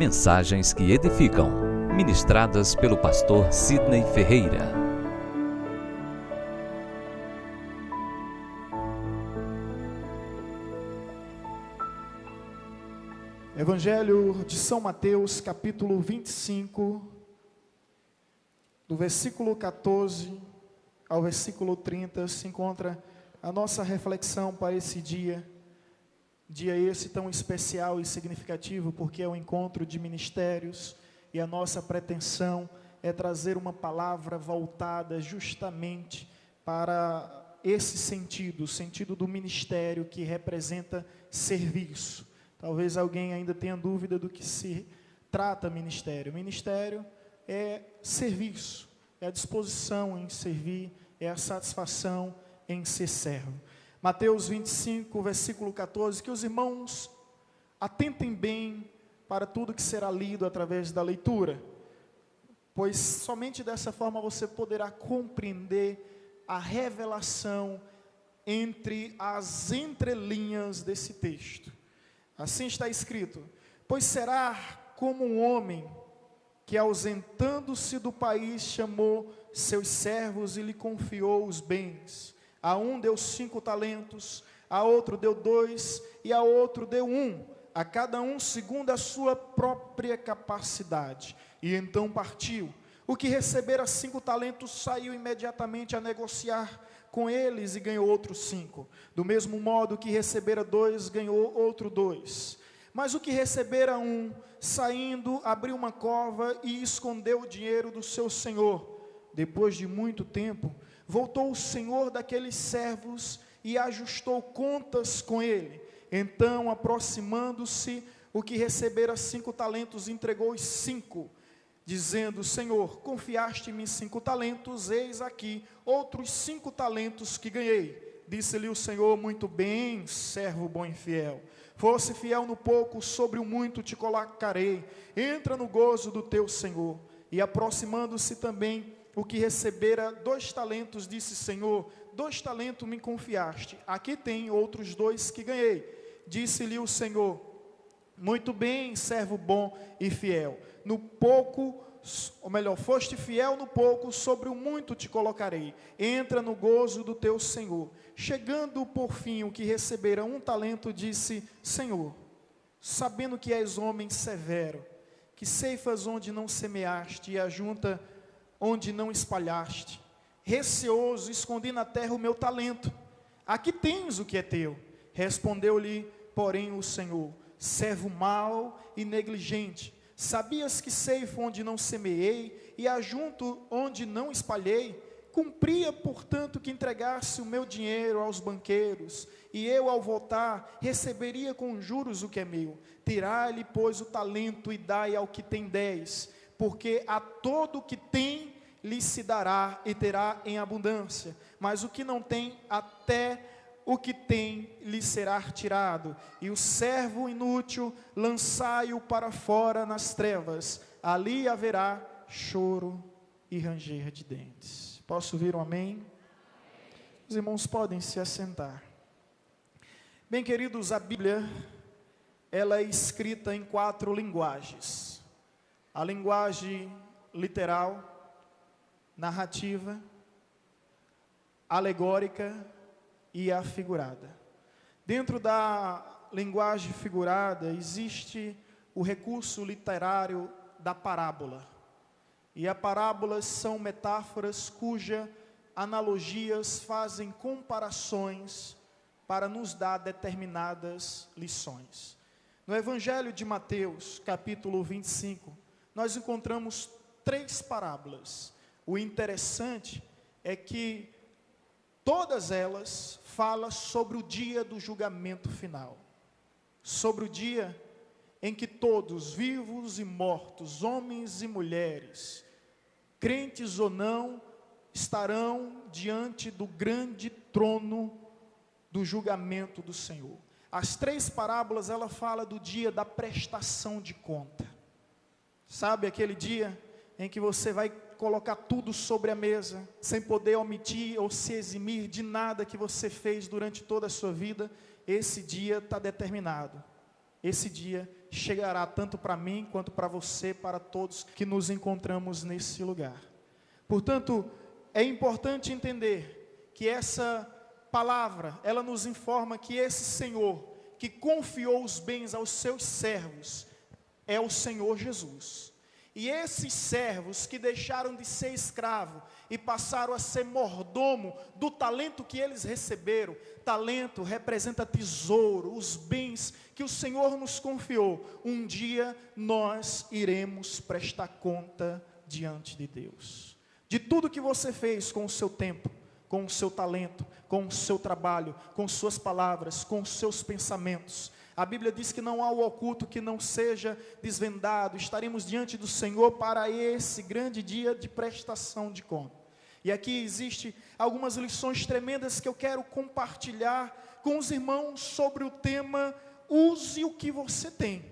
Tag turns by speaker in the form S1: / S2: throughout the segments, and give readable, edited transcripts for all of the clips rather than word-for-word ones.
S1: Mensagens que edificam, ministradas pelo pastor Sidney Ferreira.
S2: Evangelho de São Mateus, capítulo 25, do versículo 14 ao versículo 30, se encontra a nossa reflexão para esse dia esse tão especial e significativo, porque é o encontro de ministérios, e a nossa pretensão é trazer uma palavra voltada justamente para esse sentido, o sentido do ministério, que representa serviço. Talvez alguém ainda tenha dúvida do que se trata ministério. Ministério é serviço, é a disposição em servir, é a satisfação em ser servo. Mateus 25, versículo 14, que os irmãos atentem bem para tudo que será lido através da leitura, pois somente dessa forma você poderá compreender a revelação entre as entrelinhas desse texto. Assim está escrito: pois será como um homem que, ausentando-se do país, chamou seus servos e lhe confiou os bens. A um deu 5 talentos, a outro deu 2, e a outro deu 1, a cada um segundo a sua própria capacidade. E então partiu. O que recebera 5 talentos saiu imediatamente a negociar com eles e ganhou outros 5. Do mesmo modo, que recebera 2, ganhou outro 2. Mas o que recebera 1, saindo, abriu uma cova e escondeu o dinheiro do seu senhor. Depois de muito tempo, voltou o senhor daqueles servos e ajustou contas com ele. Então, aproximando-se, o que recebera 5 talentos, entregou os 5, dizendo: Senhor, confiaste-me 5 talentos, eis aqui outros 5 talentos que ganhei. Disse-lhe o Senhor: muito bem, servo bom e fiel. Fosse fiel no pouco, sobre o muito te colocarei. Entra no gozo do teu Senhor. E aproximando-se também, o que recebera 2 talentos, disse: Senhor, 2 talentos me confiaste, aqui tem outros 2 que ganhei. Disse-lhe o Senhor: muito bem, servo bom e fiel. No pouco, ou melhor, foste fiel no pouco, sobre o muito te colocarei. Entra no gozo do teu Senhor. Chegando por fim o que recebera 1 talento, disse: Senhor, sabendo que és homem severo, que ceifas onde não semeaste e ajunta onde não espalhaste, receoso, escondi na terra o meu talento. Aqui tens o que é teu. Respondeu-lhe, porém, o Senhor: servo mau e negligente, sabias que ceifo onde não semeei e ajunto onde não espalhei? Cumpria, portanto, que entregasse o meu dinheiro aos banqueiros, e eu, ao voltar, receberia com juros o que é meu. Tirai-lhe, pois, o talento e dai ao que tem 10, porque a todo o que tem lhe se dará e terá em abundância, mas o que não tem, até o que tem lhe será tirado. E o servo inútil, lançai-o para fora nas trevas, ali haverá choro e ranger de dentes. Posso ouvir um amém? Os irmãos podem se assentar. Bem, queridos, a Bíblia, ela é escrita em 4 linguagens: a linguagem literal, narrativa, alegórica e a figurada. Dentro da linguagem figurada existe o recurso literário da parábola. E as parábolas são metáforas cujas analogias fazem comparações para nos dar determinadas lições. No Evangelho de Mateus, capítulo 25, nós encontramos 3 parábolas. O interessante é que todas elas falam sobre o dia do julgamento final, sobre o dia em que todos, vivos e mortos, homens e mulheres, crentes ou não, estarão diante do grande trono do julgamento do Senhor. As 3 parábolas, ela fala do dia da prestação de conta. Sabe aquele dia em que você vai colocar tudo sobre a mesa, sem poder omitir ou se eximir de nada que você fez durante toda a sua vida? Esse dia está determinado. Esse dia chegará tanto para mim quanto para você, para todos que nos encontramos nesse lugar. Portanto, é importante entender que essa palavra, ela nos informa que esse Senhor, que confiou os bens aos seus servos, é o Senhor Jesus. E esses servos que deixaram de ser escravo e passaram a ser mordomo do talento que eles receberam, talento representa tesouro, os bens que o Senhor nos confiou, um dia nós iremos prestar conta diante de Deus. De tudo que você fez com o seu tempo, com o seu talento, com o seu trabalho, com suas palavras, com os seus pensamentos. A Bíblia diz que não há o oculto que não seja desvendado. Estaremos diante do Senhor para esse grande dia de prestação de conta. E aqui existe algumas lições tremendas que eu quero compartilhar com os irmãos sobre o tema use o que você tem.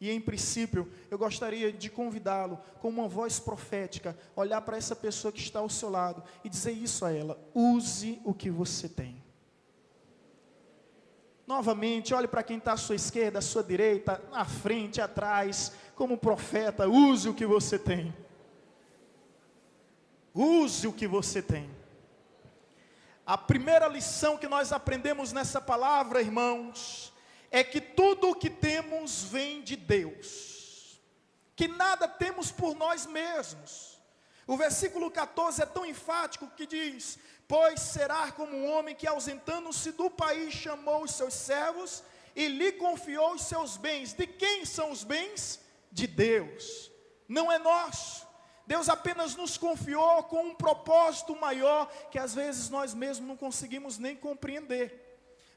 S2: E em princípio, eu gostaria de convidá-lo com uma voz profética, olhar para essa pessoa que está ao seu lado e dizer isso a ela: use o que você tem. Novamente, olhe para quem está à sua esquerda, à sua direita, na frente, atrás, como profeta, use o que você tem. Use o que você tem. A primeira lição que nós aprendemos nessa palavra, irmãos, é que tudo o que temos vem de Deus. Que nada temos por nós mesmos. O versículo 14 é tão enfático que diz: pois será como um homem que, ausentando-se do país, chamou os seus servos e lhe confiou os seus bens. De quem são os bens? De Deus. Não é nosso. Deus apenas nos confiou com um propósito maior que às vezes nós mesmos não conseguimos nem compreender.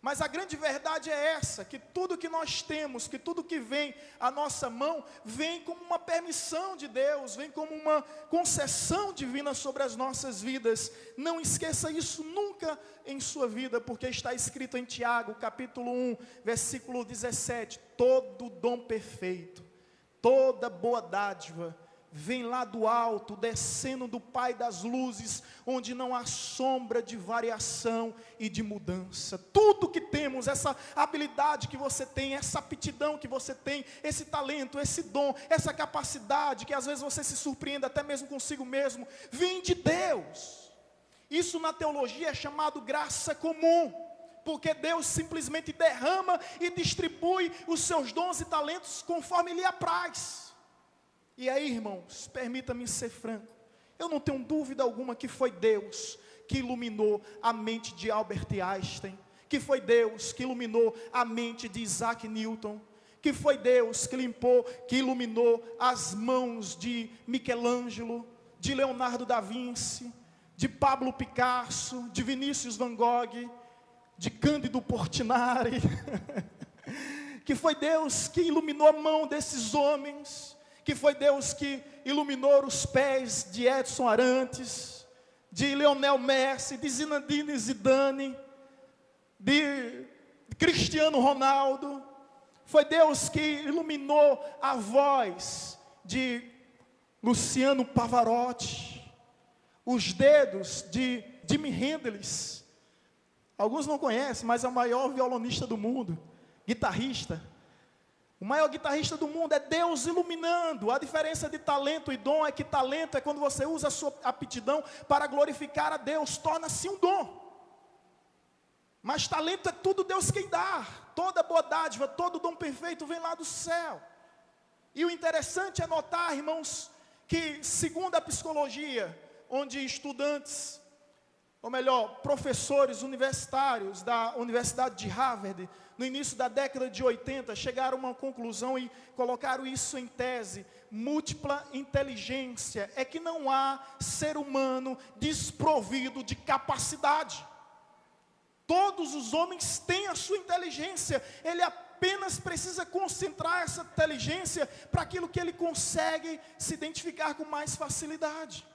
S2: Mas a grande verdade é essa, que tudo que nós temos, que tudo que vem à nossa mão, vem como uma permissão de Deus, vem como uma concessão divina sobre as nossas vidas. Não esqueça isso nunca em sua vida, porque está escrito em Tiago, capítulo 1, versículo 17, todo dom perfeito, toda boa dádiva, vem lá do alto, descendo do Pai das luzes, onde não há sombra de variação e de mudança. Tudo que temos, essa habilidade que você tem, essa aptidão que você tem, esse talento, esse dom, essa capacidade, que às vezes você se surpreende até mesmo consigo mesmo, vem de Deus. Isso na teologia é chamado graça comum, porque Deus simplesmente derrama e distribui os seus dons e talentos conforme lhe apraz. E aí, irmãos, permita-me ser franco, eu não tenho dúvida alguma que foi Deus que iluminou a mente de Albert Einstein, que foi Deus que iluminou a mente de Isaac Newton, que foi Deus que iluminou as mãos de Michelangelo, de Leonardo da Vinci, de Pablo Picasso, de Vinícius Van Gogh, de Cândido Portinari, que foi Deus que iluminou a mão desses homens, que foi Deus que iluminou os pés de Edson Arantes, de Lionel Messi, de Zinedine Zidane, de Cristiano Ronaldo. Foi Deus que iluminou a voz de Luciano Pavarotti, os dedos de Jimi Hendrix. Alguns não conhecem, mas é o maior violonista do mundo, guitarrista. O maior guitarrista do mundo é Deus iluminando. A diferença de talento e dom é que talento é quando você usa a sua aptidão para glorificar a Deus, torna-se um dom. Mas talento é tudo Deus quem dá. Toda boa dádiva, todo dom perfeito vem lá do céu. E o interessante é notar, irmãos, que segundo a psicologia, onde estudantes, ou melhor, professores universitários da Universidade de Harvard, no início da década de 80, chegaram a uma conclusão e colocaram isso em tese: múltipla inteligência é que não há ser humano desprovido de capacidade. Todos os homens têm a sua inteligência, ele apenas precisa concentrar essa inteligência para aquilo que ele consegue se identificar com mais facilidade.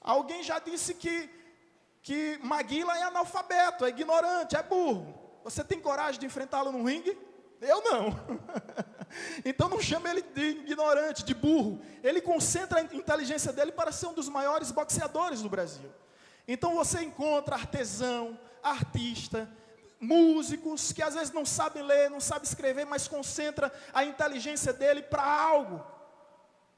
S2: Alguém já disse que Maguila é analfabeto, é ignorante, é burro. Você tem coragem de enfrentá-lo no ringue? Eu não. Então não chame ele de ignorante, de burro. Ele concentra a inteligência dele para ser um dos maiores boxeadores do Brasil. Então você encontra artesão, artista, músicos que às vezes não sabem ler, não sabem escrever, mas concentra a inteligência dele para algo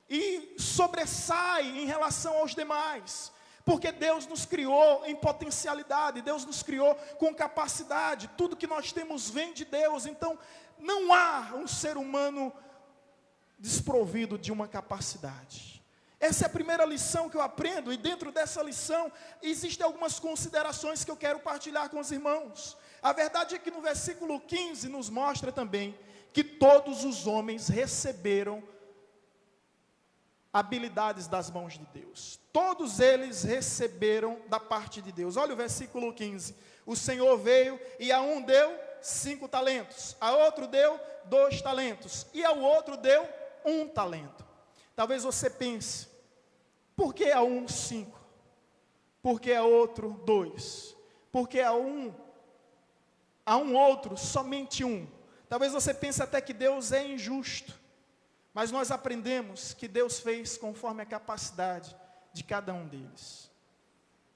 S2: e sobressai em relação aos demais, porque Deus nos criou em potencialidade, Deus nos criou com capacidade, tudo que nós temos vem de Deus. Então não há um ser humano desprovido de uma capacidade. Essa é a primeira lição que eu aprendo, e dentro dessa lição existem algumas considerações que eu quero partilhar com os irmãos. A verdade é que no versículo 15 nos mostra também que todos os homens receberam habilidades das mãos de Deus. Todos eles receberam da parte de Deus. Olha o versículo 15. O Senhor veio e a um deu 5 talentos, a outro deu 2 talentos, e ao outro deu 1 talento. Talvez você pense, por que a um 5? Por que a outro 2? Por que a um outro somente 1? Talvez você pense até que Deus é injusto, mas nós aprendemos que Deus fez conforme a capacidade de cada um deles.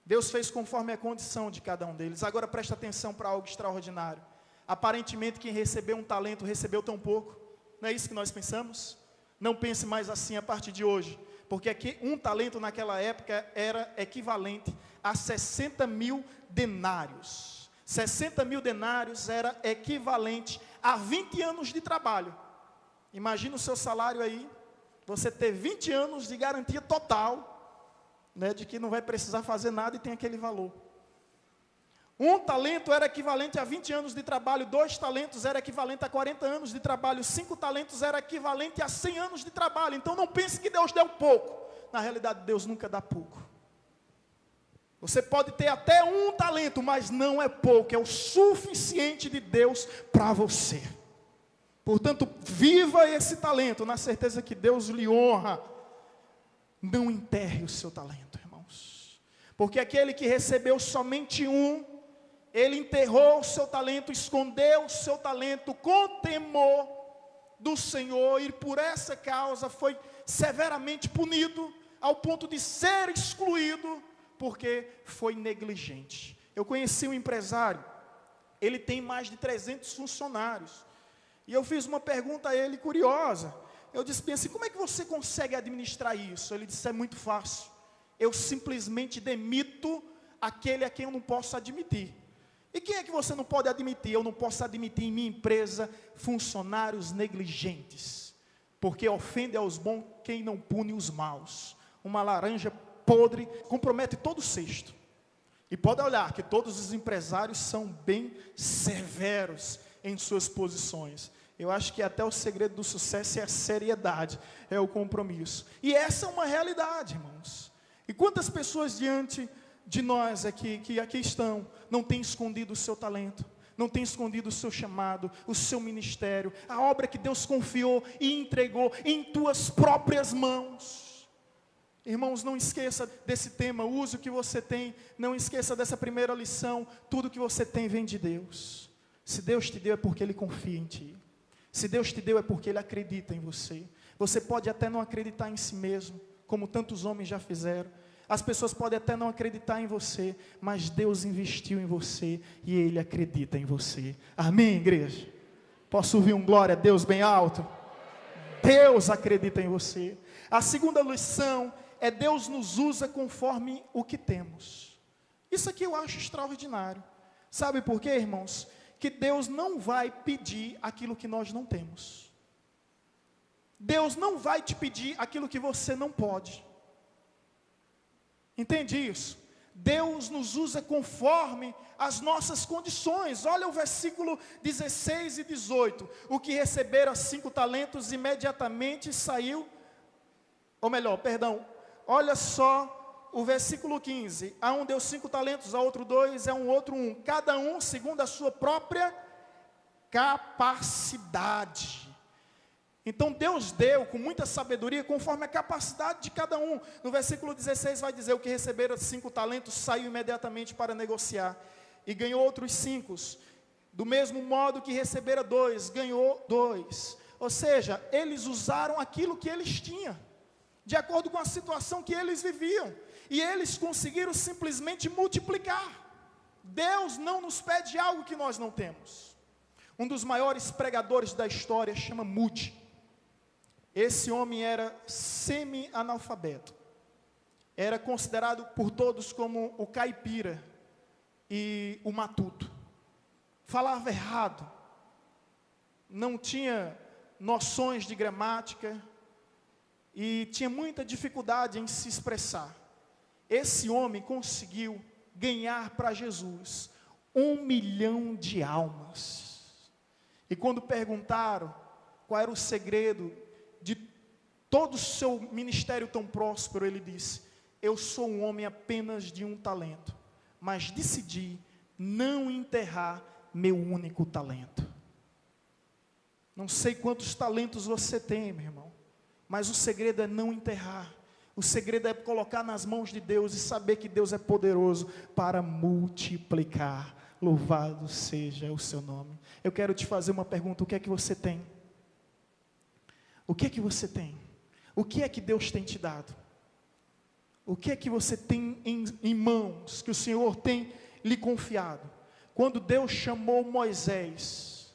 S2: Deus fez conforme a condição de cada um deles. Agora presta atenção para algo extraordinário. Aparentemente quem recebeu 1 talento recebeu tão pouco. Não é isso que nós pensamos? Não pense mais assim a partir de hoje, porque aqui 1 talento naquela época era equivalente a 60 mil denários. 60 mil denários era equivalente a 20 anos de trabalho. Imagina o seu salário aí, você ter 20 anos de garantia total, né, de que não vai precisar fazer nada e tem aquele valor. 1 talento era equivalente a 20 anos de trabalho, 2 talentos era equivalente a 40 anos de trabalho, 5 talentos era equivalente a 100 anos de trabalho. Então não pense que Deus deu pouco. Na realidade, Deus nunca dá pouco. Você pode ter até 1 talento, mas não é pouco, é o suficiente de Deus para você. Portanto, viva esse talento, na certeza que Deus lhe honra. Não enterre o seu talento, irmãos. Porque aquele que recebeu somente 1, ele enterrou o seu talento, escondeu o seu talento com temor do Senhor, e por essa causa foi severamente punido, ao ponto de ser excluído, porque foi negligente. Eu conheci um empresário, ele tem mais de 300 funcionários, e eu fiz uma pergunta a ele curiosa. Eu disse assim, como é que você consegue administrar isso? Ele disse, é muito fácil, eu simplesmente demito aquele a quem eu não posso admitir. E quem é que você não pode admitir? Eu não posso admitir em minha empresa funcionários negligentes, porque ofende aos bons quem não pune os maus. Uma laranja podre compromete todo o cesto. E pode olhar que todos os empresários são bem severos em suas posições. Eu acho que até o segredo do sucesso é a seriedade, é o compromisso. E essa é uma realidade, irmãos. E quantas pessoas diante de nós aqui, que aqui estão, não têm escondido o seu talento, não têm escondido o seu chamado, o seu ministério, a obra que Deus confiou e entregou em tuas próprias mãos. Irmãos, não esqueça desse tema, use o que você tem, não esqueça dessa primeira lição, tudo que você tem vem de Deus. Se Deus te deu é porque Ele confia em ti, se Deus te deu é porque Ele acredita em você. Você pode até não acreditar em si mesmo, como tantos homens já fizeram, as pessoas podem até não acreditar em você, mas Deus investiu em você e Ele acredita em você. Amém, igreja? Posso ouvir um glória a Deus bem alto? Deus acredita em você. A segunda lição é Deus nos usa conforme o que temos. Isso aqui eu acho extraordinário. Sabe por quê, irmãos? Que Deus não vai pedir aquilo que nós não temos. Deus não vai te pedir aquilo que você não pode. Entende isso? Deus nos usa conforme as nossas condições. Olha o versículo 16 e 18. O que receberam 5 talentos imediatamente saiu, ou melhor, perdão, olha só o versículo 15. A um deu 5 talentos, a outro 2, a um outro 1. Cada um segundo a sua própria capacidade. Então Deus deu com muita sabedoria, conforme a capacidade de cada um. No versículo 16 vai dizer, o que receberam 5 talentos, saiu imediatamente para negociar, e ganhou outros 5. Do mesmo modo que receberam 2, ganhou 2. Ou seja, eles usaram aquilo que eles tinham, de acordo com a situação que eles viviam, e eles conseguiram simplesmente multiplicar. Deus não nos pede algo que nós não temos. Um dos maiores pregadores da história chama Moody. Esse homem era semi-analfabeto. Era considerado por todos como o caipira e o matuto. Falava errado. Não tinha noções de gramática e tinha muita dificuldade em se expressar. Esse homem conseguiu ganhar para Jesus 1 milhão de almas. E quando perguntaram qual era o segredo de todo o seu ministério tão próspero, ele disse: eu sou um homem apenas de um talento, mas decidi não enterrar meu único talento. Não sei quantos talentos você tem, meu irmão, mas o segredo é não enterrar. O segredo é colocar nas mãos de Deus e saber que Deus é poderoso para multiplicar. Louvado seja o seu nome. Eu quero te fazer uma pergunta: o que é que você tem? O que é que você tem? O que é que Deus tem te dado? O que é que você tem em mãos, que o Senhor tem lhe confiado? Quando Deus chamou Moisés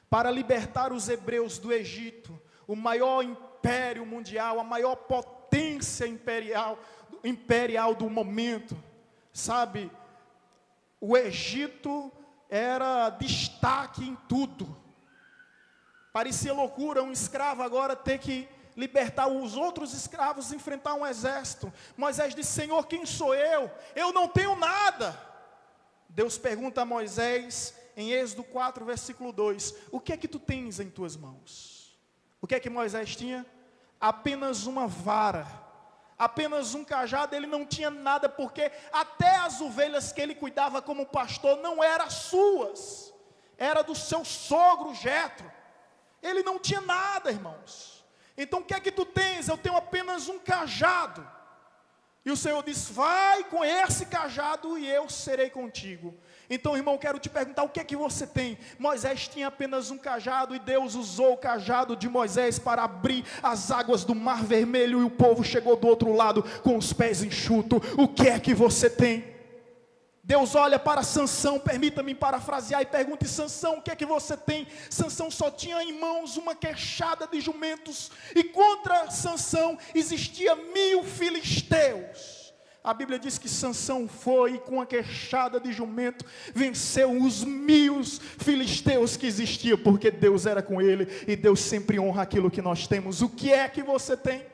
S2: para libertar os hebreus do Egito, o maior império mundial, a maior potência imperial do momento, sabe? O Egito era destaque em tudo. Parecia loucura um escravo agora ter que libertar os outros escravos, enfrentar um exército. Moisés disse: Senhor, quem sou eu? Eu não tenho nada. Deus pergunta a Moisés, em Êxodo 4, versículo 2, o que é que tu tens em tuas mãos? O que é que Moisés tinha? Apenas uma vara, apenas um cajado. Ele não tinha nada, porque até as ovelhas que ele cuidava como pastor não eram suas, era do seu sogro Jetro. Ele não tinha nada, irmãos. Então o que é que tu tens? Eu tenho apenas um cajado. E o Senhor diz: vai com esse cajado e eu serei contigo. Então, irmão, quero te perguntar: o que é que você tem? Moisés tinha apenas um cajado, e Deus usou o cajado de Moisés para abrir as águas do Mar Vermelho, e o povo chegou do outro lado com os pés enxutos. O que é que você tem? Deus olha para Sansão, permita-me parafrasear, e pergunta: Sansão, o que é que você tem? Sansão só tinha em mãos uma queixada de jumentos, e contra Sansão existia 1000 filisteus. A Bíblia diz que Sansão foi e com a queixada de jumento venceu os 1000 filisteus que existiam, porque Deus era com ele, e Deus sempre honra aquilo que nós temos. O que é que você tem?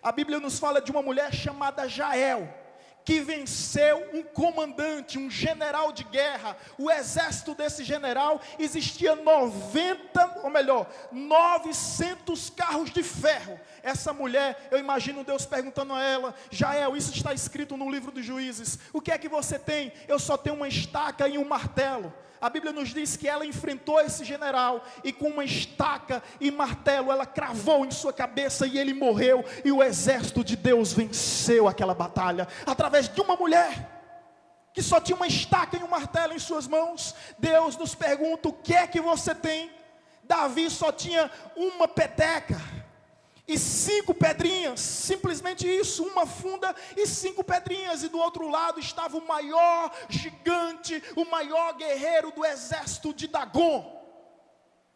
S2: A Bíblia nos fala de uma mulher chamada Jael, que venceu um comandante, um general de guerra. O exército desse general existia 900 carros de ferro. Essa mulher, eu imagino Deus perguntando a ela: Jael, isso está escrito no livro dos Juízes, o que é que você tem? Eu só tenho uma estaca e um martelo. A Bíblia nos diz que ela enfrentou esse general, e com uma estaca e martelo ela cravou em sua cabeça, e ele morreu, e o exército de Deus venceu aquela batalha, através de uma mulher, que só tinha uma estaca e um martelo em suas mãos. Deus nos pergunta: o que é que você tem? Davi só tinha uma peteca e 5 pedrinhas, simplesmente isso, uma funda e 5 pedrinhas, e do outro lado estava o maior gigante, o maior guerreiro do exército de Dagom.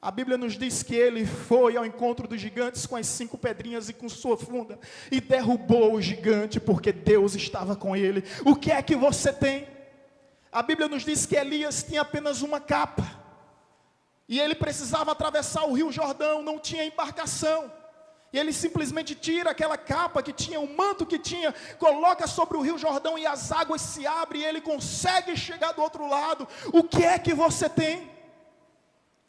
S2: A Bíblia nos diz que ele foi ao encontro dos gigantes com as 5 pedrinhas e com sua funda, e derrubou o gigante, porque Deus estava com ele. O que é que você tem? A Bíblia nos diz que Elias tinha apenas uma capa, e ele precisava atravessar o rio Jordão, não tinha embarcação. E ele simplesmente tira aquela capa que tinha, o manto que tinha, coloca sobre o rio Jordão, e as águas se abrem, e ele consegue chegar do outro lado. O que é que você tem?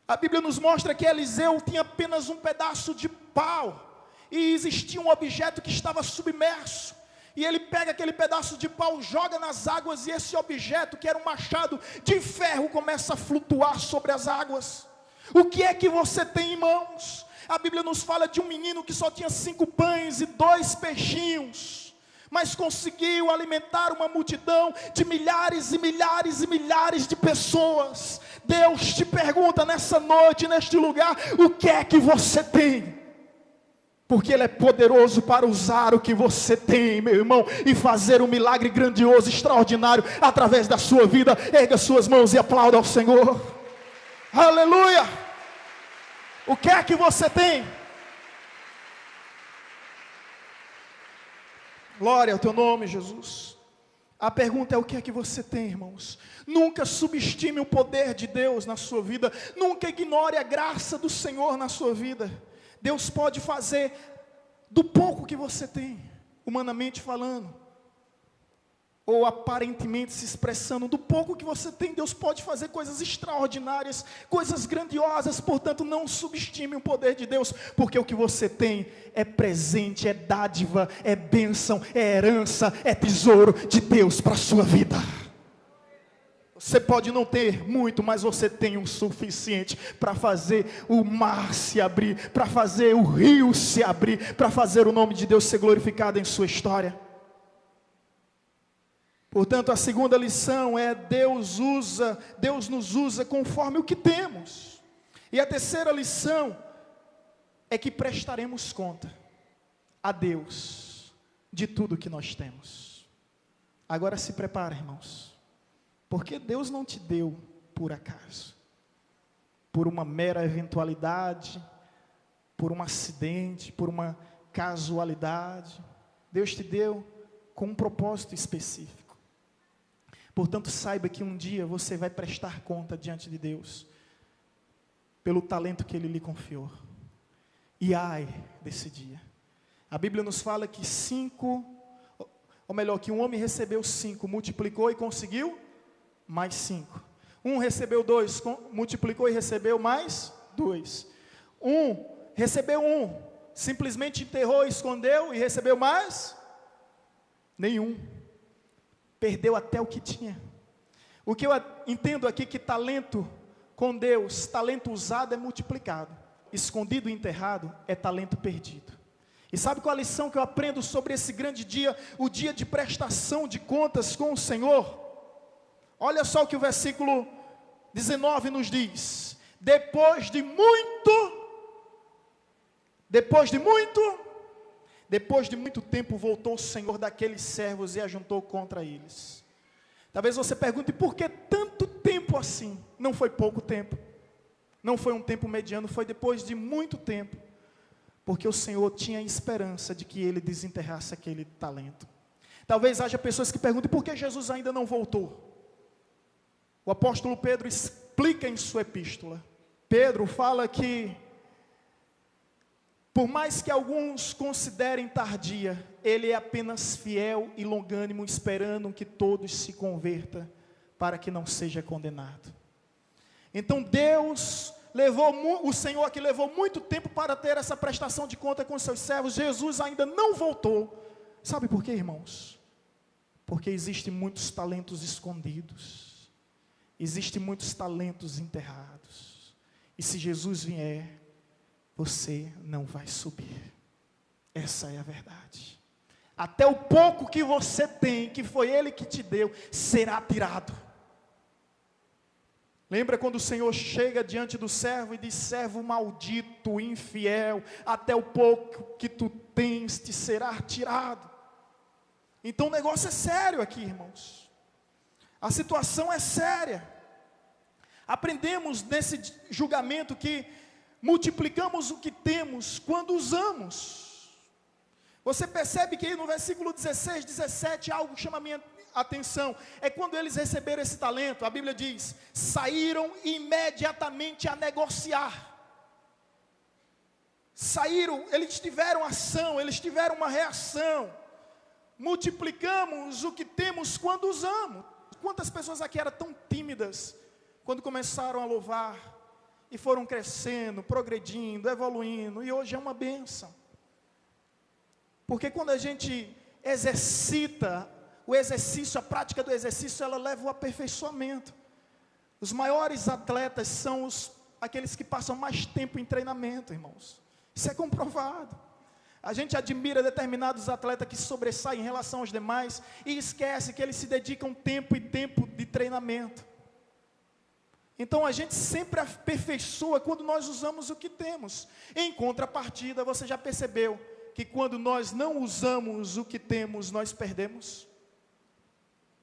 S2: A Bíblia nos mostra que Eliseu tinha apenas um pedaço de pau, e existia um objeto que estava submerso, e ele pega aquele pedaço de pau, joga nas águas, e esse objeto, que era um machado de ferro, começa a flutuar sobre as águas. O que é que você tem em mãos? A Bíblia nos fala de um menino que só tinha 5 pães e 2 peixinhos, mas conseguiu alimentar uma multidão de milhares e milhares e milhares de pessoas. Deus te pergunta nessa noite, neste lugar: o que é que você tem? Porque Ele é poderoso para usar o que você tem, meu irmão, e fazer um milagre grandioso, extraordinário, através da sua vida. Erga suas mãos e aplauda ao Senhor. Aleluia! O que é que você tem? Glória ao teu nome, Jesus. A pergunta é: o que é que você tem, irmãos? Nunca subestime o poder de Deus na sua vida. Nunca ignore a graça do Senhor na sua vida. Deus pode fazer do pouco que você tem, humanamente falando, ou aparentemente se expressando, do pouco que você tem, Deus pode fazer coisas extraordinárias, coisas grandiosas. Portanto, não subestime o poder de Deus, porque o que você tem é presente, é dádiva, é bênção, é herança, é tesouro de Deus para a sua vida. Você pode não ter muito, mas você tem o suficiente para fazer o mar se abrir, para fazer o rio se abrir, para fazer o nome de Deus ser glorificado em sua história. Portanto, a segunda lição é: Deus nos usa conforme o que temos. E a terceira lição é que prestaremos conta a Deus de tudo que nós temos. Agora se prepara, irmãos, porque Deus não te deu por acaso, por uma mera eventualidade, por um acidente, por uma casualidade. Deus te deu com um propósito específico. Portanto, saiba que um dia você vai prestar conta diante de Deus pelo talento que Ele lhe confiou. E ai desse dia. A Bíblia nos fala que que um homem recebeu 5, multiplicou e conseguiu mais 5. Um recebeu 2, multiplicou e recebeu mais 2. Recebeu 1, simplesmente enterrou, escondeu e recebeu mais nenhum. Perdeu até o que tinha. O que eu entendo aqui, que talento com Deus, talento usado é multiplicado, escondido e enterrado é talento perdido. E sabe qual a lição que eu aprendo sobre esse grande dia, o dia de prestação de contas com o Senhor? Olha só o que o versículo 19 nos diz: depois de muito tempo voltou o Senhor daqueles servos e ajuntou contra eles. Talvez você pergunte: por que tanto tempo assim? Não foi pouco tempo, não foi um tempo mediano, foi depois de muito tempo, porque o Senhor tinha esperança de que ele desenterrasse aquele talento. Talvez haja pessoas que perguntem: por que Jesus ainda não voltou? O apóstolo Pedro explica em sua epístola. Pedro fala que, por mais que alguns considerem tardia, ele é apenas fiel e longânimo, esperando que todos se convertam, para que não seja condenado. Então Deus o Senhor que levou muito tempo para ter essa prestação de conta com seus servos, Jesus ainda não voltou. Sabe por quê, irmãos? Porque existem muitos talentos escondidos. Existem muitos talentos enterrados. E se Jesus vier, você não vai subir. Essa é a verdade. Até o pouco que você tem, que foi Ele que te deu, será tirado. Lembra quando o Senhor chega diante do servo e diz: servo maldito, infiel, até o pouco que tu tens te será tirado. Então o negócio é sério aqui, irmãos. A situação é séria. Aprendemos nesse julgamento que multiplicamos o que temos quando usamos. Você percebe que no versículo 16, 17, algo chama a minha atenção. É quando eles receberam esse talento, a Bíblia diz: saíram imediatamente a negociar. Eles tiveram ação, eles tiveram uma reação. Multiplicamos o que temos quando usamos. Quantas pessoas aqui eram tão tímidas quando começaram a louvar e foram crescendo, progredindo, evoluindo, e hoje é uma bênção. Porque quando a gente exercita o exercício, a prática do exercício, ela leva ao aperfeiçoamento. Os maiores atletas são aqueles que passam mais tempo em treinamento, irmãos. Isso é comprovado. A gente admira determinados atletas que sobressaem em relação aos demais e esquece que eles se dedicam tempo e tempo de treinamento. Então a gente sempre aperfeiçoa quando nós usamos o que temos. Em contrapartida, você já percebeu que quando nós não usamos o que temos, nós perdemos?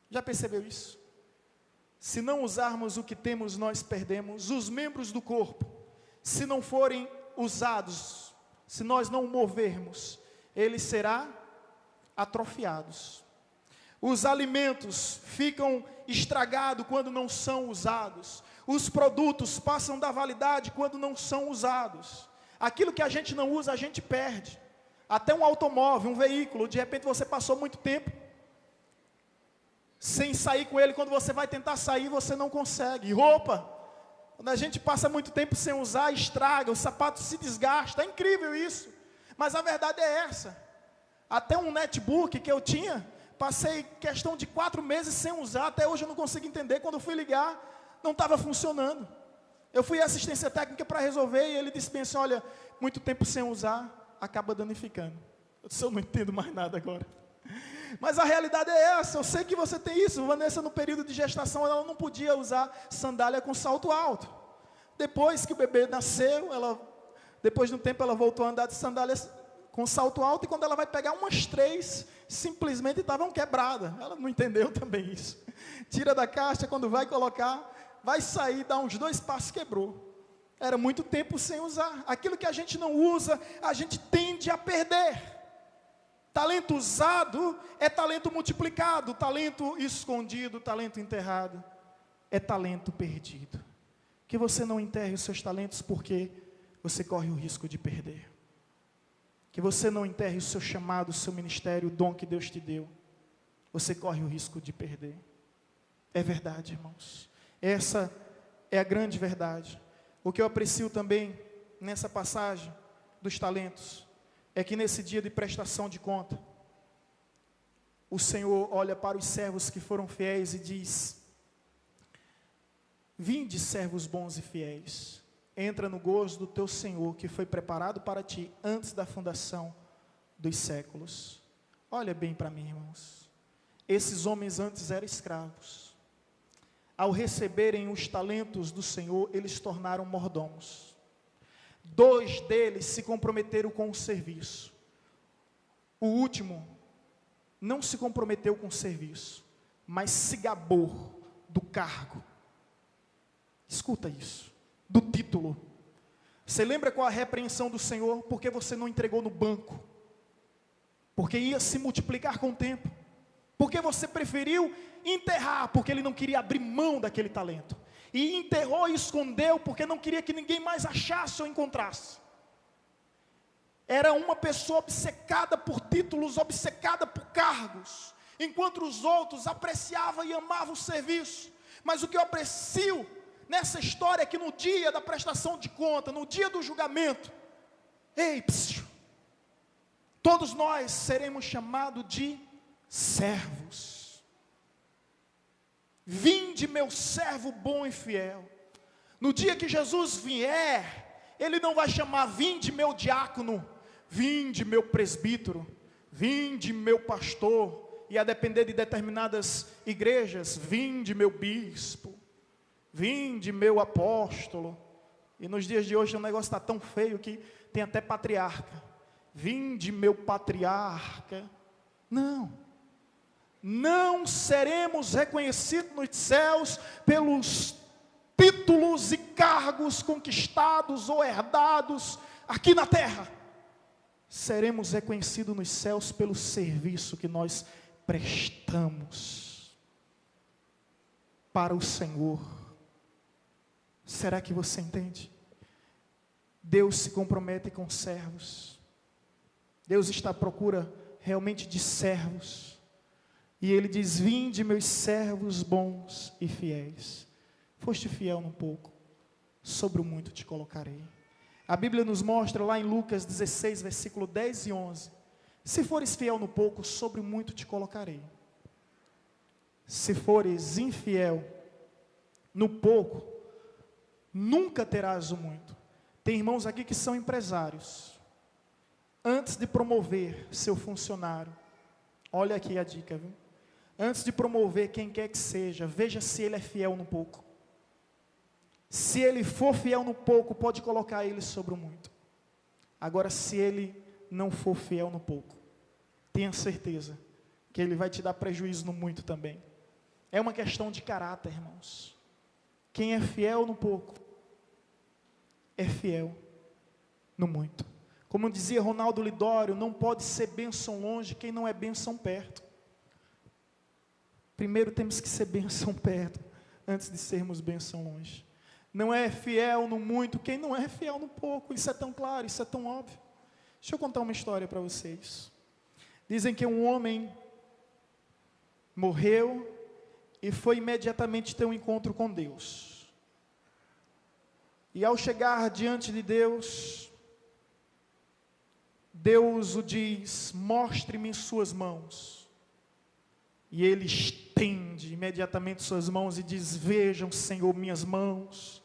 S2: Já percebeu isso? Se não usarmos o que temos, nós perdemos. Os membros do corpo, se não forem usados, se nós não movermos, eles serão atrofiados. Os alimentos ficam estragados quando não são usados. Os produtos passam da validade quando não são usados. Aquilo que a gente não usa, a gente perde. Até um automóvel, um veículo, de repente você passou muito tempo sem sair com ele, quando você vai tentar sair, você não consegue. Roupa, quando a gente passa muito tempo sem usar, estraga, o sapato se desgasta, é incrível isso. Mas a verdade é essa. Até um netbook que eu tinha, passei questão de 4 meses sem usar, até hoje eu não consigo entender, quando eu fui ligar, não estava funcionando. Eu fui à assistência técnica para resolver, e ele disse bem assim, olha, muito tempo sem usar, acaba danificando. Eu não entendo mais nada agora. Mas a realidade é essa, eu sei que você tem isso. Vanessa, no período de gestação, ela não podia usar sandália com salto alto. Depois que o bebê nasceu, depois de um tempo ela voltou a andar de sandálias com salto alto, e quando ela vai pegar umas 3, simplesmente estavam quebradas. Ela não entendeu também isso. Tira da caixa, quando vai colocar, vai sair, dá uns 2 passos, quebrou. Era muito tempo sem usar. Aquilo que a gente não usa, a gente tende a perder. Talento usado é talento multiplicado, talento escondido, talento enterrado, é talento perdido. Que você não enterre os seus talentos, porque você corre o risco de perder. Que você não enterre o seu chamado, o seu ministério, o dom que Deus te deu, você corre o risco de perder. É verdade, irmãos. Essa é a grande verdade. O que eu aprecio também nessa passagem dos talentos, é que nesse dia de prestação de conta, o Senhor olha para os servos que foram fiéis e diz: vinde, servos bons e fiéis, entra no gozo do teu Senhor, que foi preparado para ti antes da fundação dos séculos. Olha bem para mim, irmãos. Esses homens antes eram escravos. Ao receberem os talentos do Senhor, eles se tornaram mordomos. 2 deles se comprometeram com o serviço. O último não se comprometeu com o serviço, mas se gabou do cargo. Escuta isso, do título. Você lembra qual a repreensão do Senhor? Porque você não entregou no banco, porque ia se multiplicar com o tempo, porque você preferiu enterrar, porque ele não queria abrir mão daquele talento, e enterrou e escondeu, porque não queria que ninguém mais achasse ou encontrasse. Era uma pessoa obcecada por títulos, obcecada por cargos, enquanto os outros apreciavam e amavam o serviço. Mas o que eu aprecio nessa história é que no dia da prestação de conta, no dia do julgamento, todos nós seremos chamados de servos. Vinde, meu servo bom e fiel. No dia que Jesus vier, Ele não vai chamar: vinde, meu diácono, vinde, meu presbítero, vinde, meu pastor, e a depender de determinadas igrejas, vinde, meu bispo, vinde, meu apóstolo. E nos dias de hoje o negócio está tão feio que tem até patriarca. Vinde, meu patriarca. Não seremos reconhecidos nos céus pelos títulos e cargos conquistados ou herdados aqui na terra. Seremos reconhecidos nos céus pelo serviço que nós prestamos para o Senhor. Será que você entende? Deus se compromete com servos. Deus está à procura realmente de servos. E Ele diz: vinde, meus servos bons e fiéis. Foste fiel no pouco, sobre o muito te colocarei. A Bíblia nos mostra lá em Lucas 16, versículo 10 e 11. Se fores fiel no pouco, sobre o muito te colocarei. Se fores infiel no pouco, nunca terás o muito. Tem irmãos aqui que são empresários. Antes de promover seu funcionário, olha aqui a dica, viu? Antes de promover quem quer que seja, veja se ele é fiel no pouco. Se ele for fiel no pouco, pode colocar ele sobre o muito. Agora, se ele não for fiel no pouco, tenha certeza que ele vai te dar prejuízo no muito também. É uma questão de caráter, irmãos. Quem é fiel no pouco, é fiel no muito. Como dizia Ronaldo Lidório, não pode ser bênção longe quem não é bênção perto. Primeiro temos que ser bênção perto, antes de sermos bênção longe. Não é fiel no muito quem não é fiel no pouco. Isso é tão claro, isso é tão óbvio. Deixa eu contar uma história para vocês. Dizem que um homem morreu e foi imediatamente ter um encontro com Deus. E ao chegar diante de Deus, Deus o diz: mostre-me suas mãos. E ele estende imediatamente suas mãos e diz: vejam, Senhor, minhas mãos.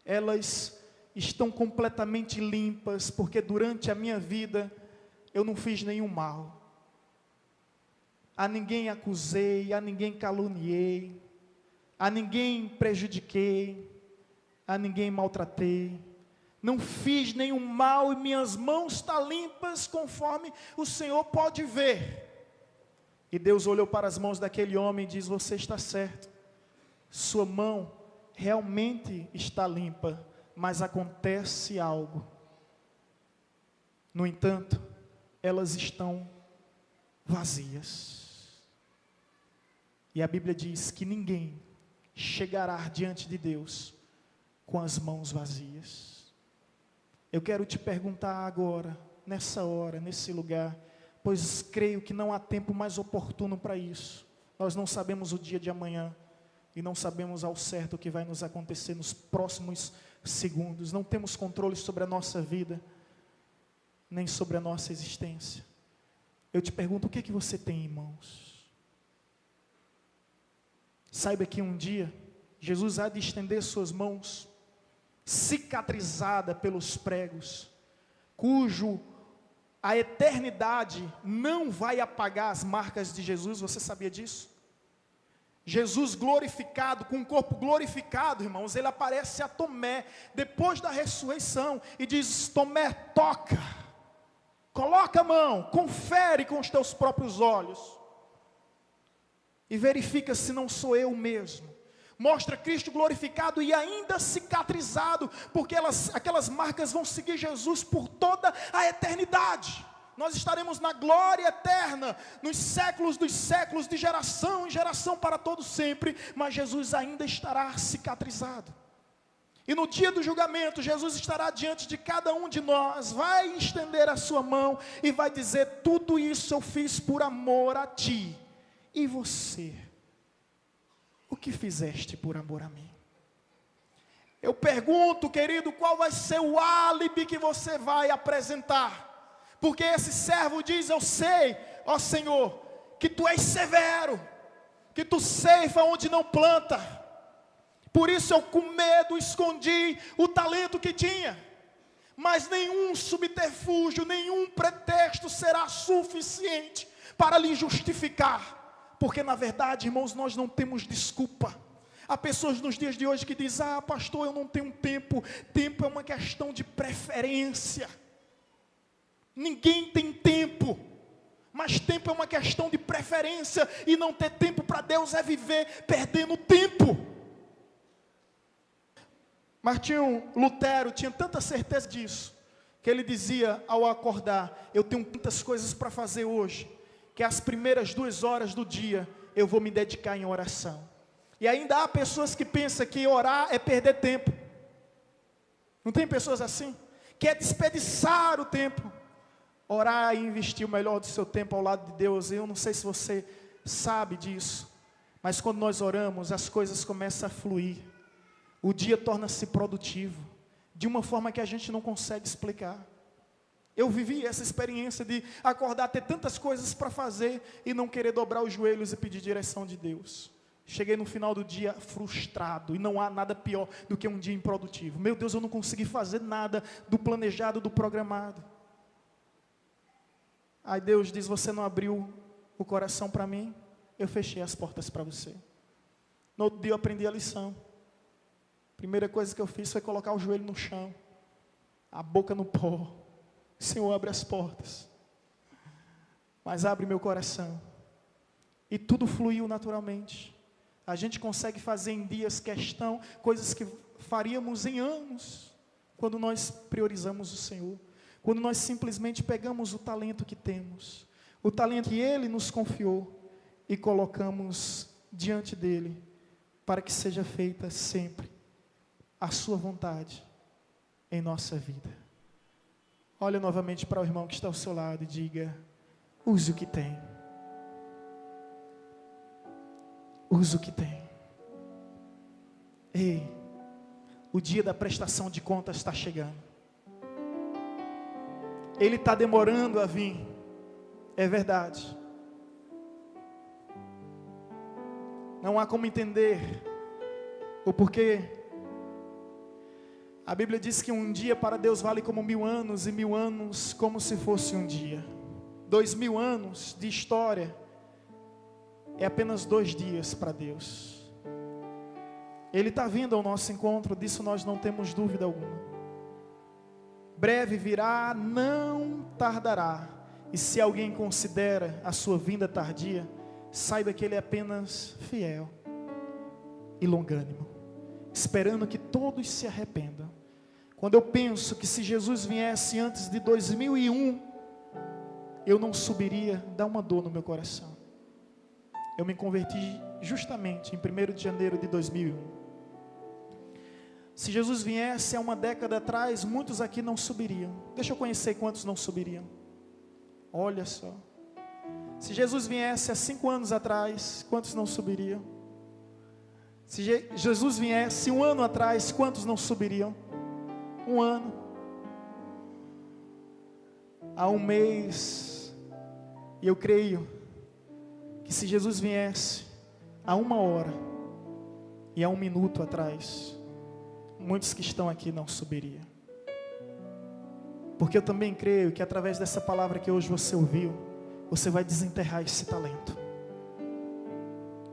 S2: Elas estão completamente limpas, porque durante a minha vida eu não fiz nenhum mal. A ninguém acusei, a ninguém caluniei, a ninguém prejudiquei, a ninguém maltratei. Não fiz nenhum mal e minhas mãos estão limpas, conforme o Senhor pode ver. E Deus olhou para as mãos daquele homem e diz: você está certo, sua mão realmente está limpa, mas acontece algo. No entanto, elas estão vazias. E a Bíblia diz que ninguém chegará diante de Deus com as mãos vazias. Eu quero te perguntar agora, nessa hora, nesse lugar, pois creio que não há tempo mais oportuno para isso. Nós não sabemos o dia de amanhã e não sabemos ao certo o que vai nos acontecer nos próximos segundos. Não temos controle sobre a nossa vida, nem sobre a nossa existência. Eu te pergunto, o que é que você tem em mãos? Saiba que um dia, Jesus há de estender suas mãos, cicatrizada pelos pregos, cujo a eternidade não vai apagar as marcas de Jesus. Você sabia disso? Jesus glorificado, com o corpo glorificado, irmãos, ele aparece a Tomé, depois da ressurreição, e diz: Tomé, toca, coloca a mão, confere com os teus próprios olhos, e verifica se não sou eu mesmo. Mostra Cristo glorificado e ainda cicatrizado, porque aquelas marcas vão seguir Jesus por toda a eternidade. Nós estaremos na glória eterna, nos séculos dos séculos, de geração em geração, para todo sempre, mas Jesus ainda estará cicatrizado. E no dia do julgamento, Jesus estará diante de cada um de nós, vai estender a sua mão e vai dizer: tudo isso eu fiz por amor a ti. E você? O que fizeste por amor a mim? Eu pergunto, querido, qual vai ser o álibi que você vai apresentar? Porque esse servo diz: eu sei, ó Senhor, que tu és severo, que tu ceifa onde não planta. Por isso eu com medo escondi o talento que tinha. Mas nenhum subterfúgio, nenhum pretexto será suficiente para lhe justificar. Porque na verdade, irmãos, nós não temos desculpa. Há pessoas nos dias de hoje que dizem: ah, pastor, eu não tenho tempo. Tempo é uma questão de preferência. Ninguém tem tempo, mas tempo é uma questão de preferência. E não ter tempo para Deus é viver perdendo tempo. Martinho Lutero tinha tanta certeza disso, que ele dizia ao acordar: eu tenho tantas coisas para fazer hoje, que as primeiras 2 horas do dia eu vou me dedicar em oração. E ainda há pessoas que pensam que orar é perder tempo. Não tem pessoas assim? Que é desperdiçar o tempo. Orar e investir o melhor do seu tempo ao lado de Deus. Eu não sei se você sabe disso, mas quando nós oramos, as coisas começam a fluir. O dia torna-se produtivo, de uma forma que a gente não consegue explicar. Eu vivi essa experiência de acordar, ter tantas coisas para fazer e não querer dobrar os joelhos e pedir direção de Deus. Cheguei no final do dia frustrado, e não há nada pior do que um dia improdutivo. Meu Deus, eu não consegui fazer nada do planejado, do programado. Aí Deus diz: você não abriu o coração para mim, eu fechei as portas para você. No outro dia eu aprendi a lição. Primeira coisa que eu fiz foi colocar o joelho no chão, a boca no pó. Senhor, abre as portas, mas abre meu coração. E tudo fluiu naturalmente. A gente consegue fazer em dias questão, coisas que faríamos em anos, quando nós priorizamos o Senhor, quando nós simplesmente pegamos o talento que temos, o talento que Ele nos confiou, e colocamos diante dEle, para que seja feita sempre a sua vontade em nossa vida. Olha novamente para o irmão que está ao seu lado e diga: use o que tem. Use o que tem. Ei, o dia da prestação de contas está chegando. Ele está demorando a vir. É verdade. Não há como entender o porquê. A Bíblia diz que um dia para Deus vale como 1000 anos, e 1000 anos como se fosse um dia. 2000 anos de história é apenas 2 dias para Deus. Ele está vindo ao nosso encontro, disso nós não temos dúvida alguma. Breve virá, não tardará. E se alguém considera a sua vinda tardia, saiba que ele é apenas fiel e longânimo, esperando que todos se arrependam. Quando eu penso que se Jesus viesse antes de 2001, eu não subiria, dá uma dor no meu coração. Eu me converti justamente em 1º de janeiro de 2001. Se Jesus viesse há uma década atrás, muitos aqui não subiriam. Deixa eu conhecer quantos não subiriam. Olha só. Se Jesus viesse há 5 anos atrás, quantos não subiriam? Se Jesus viesse 1 ano atrás, quantos não subiriam? 1 ano. Há 1 mês. E eu creio que se Jesus viesse há 1 hora e há 1 minuto atrás, muitos que estão aqui não subiriam. Porque eu também creio que através dessa palavra que hoje você ouviu, você vai desenterrar esse talento.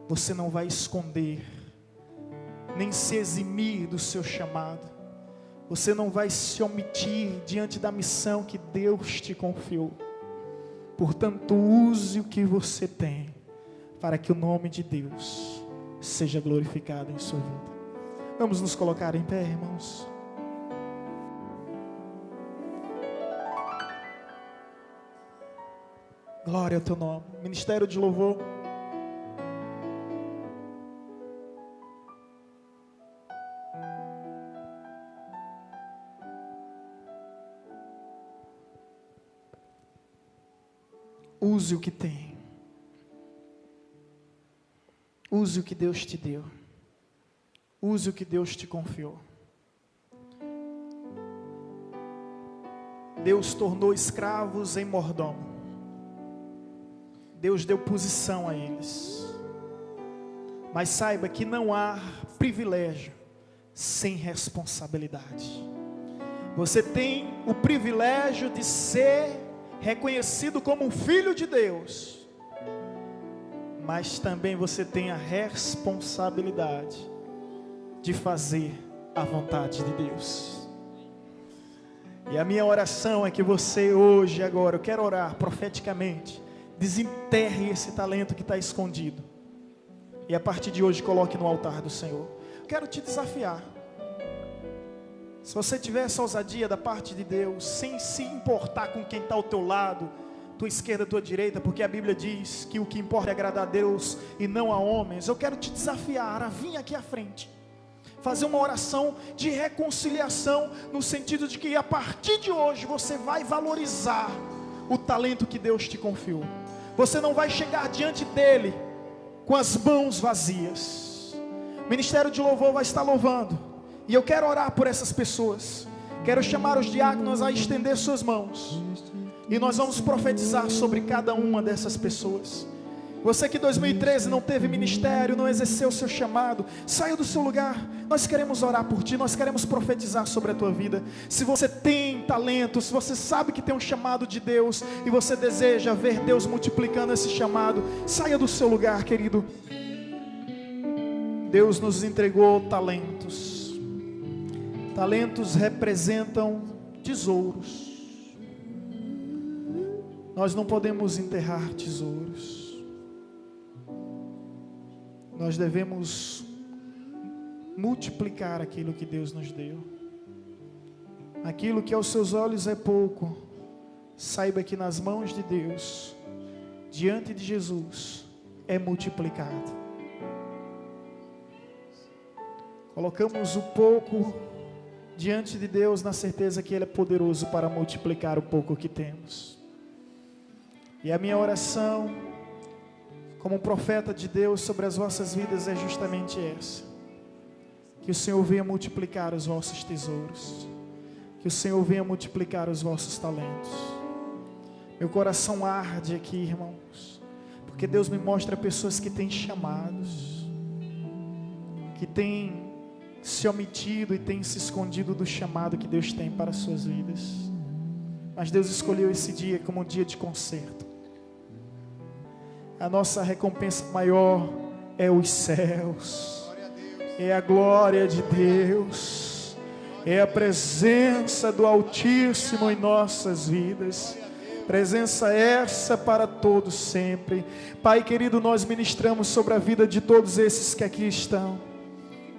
S2: Você não vai esconder, nem se eximir do seu chamado. Você não vai se omitir diante da missão que Deus te confiou. Portanto, use o que você tem, para que o nome de Deus seja glorificado em sua vida. Vamos nos colocar em pé, irmãos. Glória ao teu nome. Ministério de louvor. Use o que tem. Use o que Deus te deu. Use o que Deus te confiou. Deus tornou escravos em mordomo. Deus deu posição a eles. Mas saiba que não há privilégio sem responsabilidade. Você tem o privilégio de ser reconhecido como um filho de Deus, mas também você tem a responsabilidade de fazer a vontade de Deus. E a minha oração é que você hoje, agora, eu quero orar profeticamente, desenterre esse talento que está escondido, e a partir de hoje coloque no altar do Senhor. Eu quero te desafiar. Se você tiver essa ousadia da parte de Deus, sem se importar com quem está ao teu lado, tua esquerda, tua direita, porque a Bíblia diz que o que importa é agradar a Deus e não a homens, eu quero te desafiar a vir aqui à frente, fazer uma oração de reconciliação, no sentido de que a partir de hoje você vai valorizar o talento que Deus te confiou. Você não vai chegar diante dele com as mãos vazias. O ministério de louvor vai estar louvando, e eu quero orar por essas pessoas. Quero chamar os diáconos a estender suas mãos, e nós vamos profetizar sobre cada uma dessas pessoas. Você que em 2013 não teve ministério, não exerceu o seu chamado, saiu do seu lugar. Nós queremos orar por ti, nós queremos profetizar sobre a tua vida. Se você tem talento, se você sabe que tem um chamado de Deus, e você deseja ver Deus multiplicando esse chamado, saia do seu lugar, querido. Deus nos entregou talentos. Talentos representam tesouros. Nós não podemos enterrar tesouros. Nós devemos multiplicar aquilo que Deus nos deu. Aquilo que aos seus olhos é pouco, saiba que nas mãos de Deus, diante de Jesus, é multiplicado. Colocamos o pouco diante de Deus na certeza que Ele é poderoso para multiplicar o pouco que temos. E a minha oração, como profeta de Deus sobre as vossas vidas, é justamente essa: que o Senhor venha multiplicar os vossos tesouros, que o Senhor venha multiplicar os vossos talentos. Meu coração arde aqui, irmãos, porque Deus me mostra pessoas que têm chamados, que têm se omitido e têm se escondido do chamado que Deus tem para as suas vidas. Mas Deus escolheu esse dia como um dia de concerto. A nossa recompensa maior é os céus, é a glória de Deus, é a presença do Altíssimo em nossas vidas. Presença essa para todos sempre. Pai querido, nós ministramos sobre a vida de todos esses que aqui estão,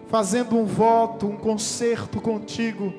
S2: fazendo um voto, um concerto contigo,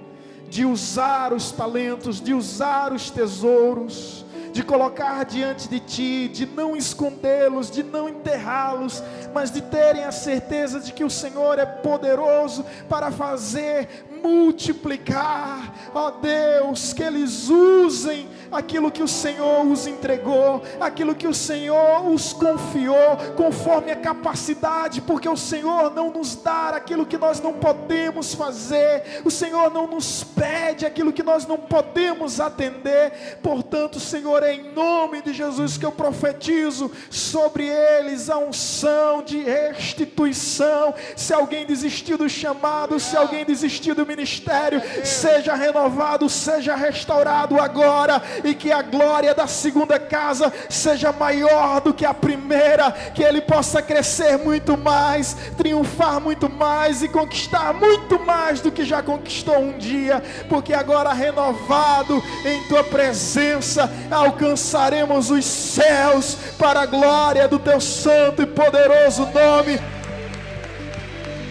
S2: de usar os talentos, de usar os tesouros, de colocar diante de ti, de não escondê-los, de não enterrá-los, mas de terem a certeza de que o Senhor é poderoso para fazer multiplicar. Ó Deus, que eles usem aquilo que o Senhor os entregou, aquilo que o Senhor os confiou, conforme a capacidade, porque o Senhor não nos dá aquilo que nós não podemos fazer, o Senhor não nos pede aquilo que nós não podemos atender. Portanto, Senhor, é em nome de Jesus que eu profetizo sobre eles a unção de restituição. Se alguém desistiu do chamado, se alguém desistiu do ministério, seja renovado, seja restaurado agora, e que a glória da segunda casa seja maior do que a primeira, que ele possa crescer muito mais, triunfar muito mais e conquistar muito mais do que já conquistou um dia, porque agora renovado em tua presença alcançaremos os céus para a glória do teu santo e poderoso nome.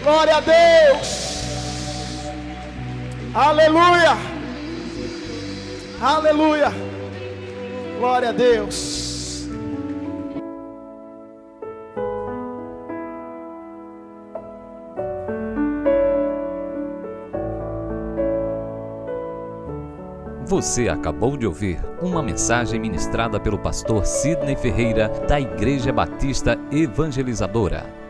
S2: Glória a Deus. Aleluia, aleluia, glória a Deus.
S1: Você acabou de ouvir uma mensagem ministrada pelo pastor Sidney Ferreira, da Igreja Batista Evangelizadora.